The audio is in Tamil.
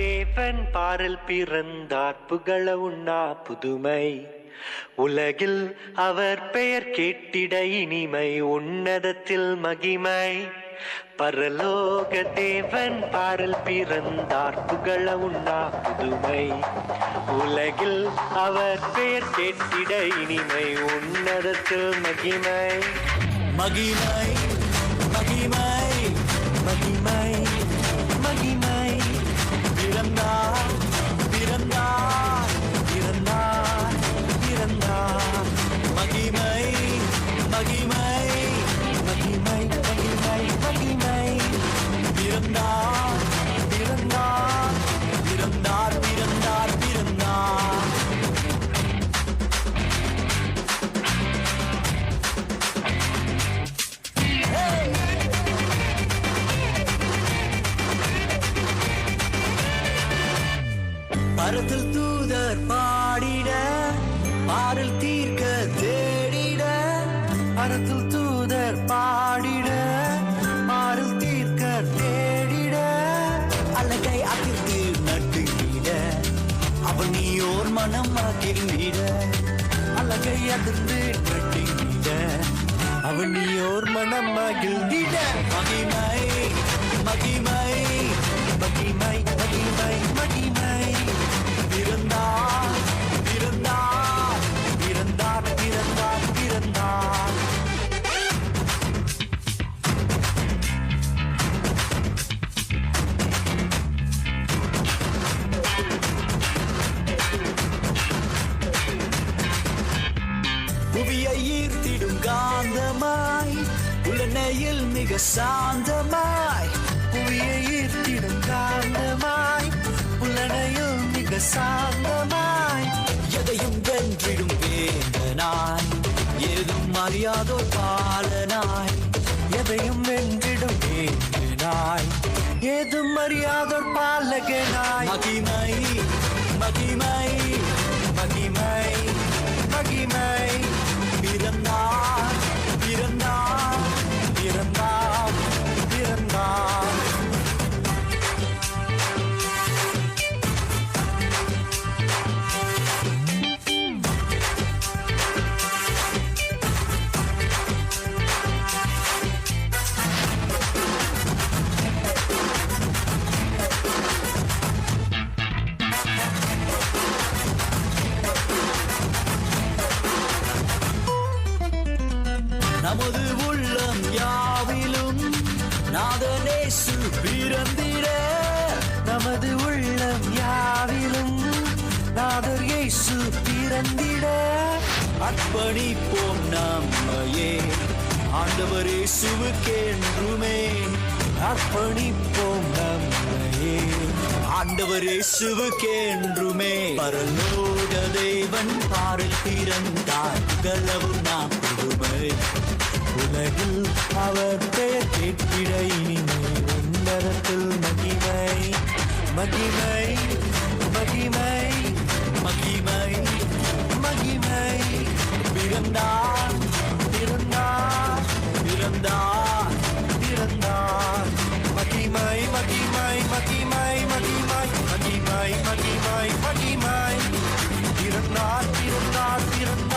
தேவன் பாரில் பிறந்தார் புகழ உண்ணா புதுமை உலகில் அவர் பெயர் கேட்டிட இனிமை உன்னதத்தில் மகிமை பரலோக தேவன் பாரில் பிறந்தார் புகழ உண்ணா புதுமை உலகில் அவர் பெயர் கேட்டிட இனிமை உன்னதத்தில் மகிமை மகிமை மகிமை மகிமை மகிமை பிறந்தார் பிறந்தார் பிறந்தார் பிறந்தார் மகிமை மகிமை மகிமை மகிமை மகிமை பிறந்தார் பிறந்தார் பிறந்தார் பிறந்தார் பிறந்தார் பரத்தில் தூதர் பாடிட பாடல் தீர்க்க தேடிட பரத்தில் தூதர் பாடிட பாடல் தீர்க்க தேடிட அழகை அதிர்ந்து நட்டுங்கிட அவன் நீயோர் மனம் மகிழ்ந்திட அழகை அதிர்ந்து நட்டுங்கிட அவன் நீயோர் மனம் மகிழ்ந்திட மகிமை மகிமை மகிமை மகிமை மகிமை பிறந்தார் பிறந்தார் பிறந்தார் பிறந்தார் பிறந்தார் புவியை ஈர்த்திடும் காந்தமாய் உலனையில் மிக சாந்தமாய் புவியை ஈர்த்திடும் காந்தமாய் புலனையில் மிக சாந்தமாய் எதையும் வென்றிடும் வேந்தனாய் ஏதும் அறியாதோர் பாலனாய் எதையும் வென்றிடும் வேந்தனாய் ஏதும் அறியாதோர் பாலகனாய் மகிமை மகிமை மகிமை மகிமை பிறந்தார் பிறந்தார் பிறந்தார் பிறந்தார் நமது உள்ளம் யாவிலும் நாதனேசு பிறந்திட நமது உள்ளம் யாவிலும் நாதர் இயேசு பிறந்திட அர்ப்பணிப்போம் நம்மையே ஆண்டவர் இயேசுவுக்கென்றுமே அர்ப்பணிப்போம் நம்மையே ஆண்டவர் இயேசுவுக்கென்றுமே பரலோக தேவன் பாரில் பிறந்தார் புகழவும் நாம் புதுமை உலகில் அவர் பெயர் கேட்கிட இனிமை உன்னதத்தில் மகிமை மகிமை மகிமை மகிமை மகிமை பிறந்தார் பிறந்தார் பிறந்தார் பிறந்தார் மகிமை மகிமை மகிமை மகிமை மகிமை மகிமை மகிமை பிறந்தார் பிறந்தார் பிறந்தார்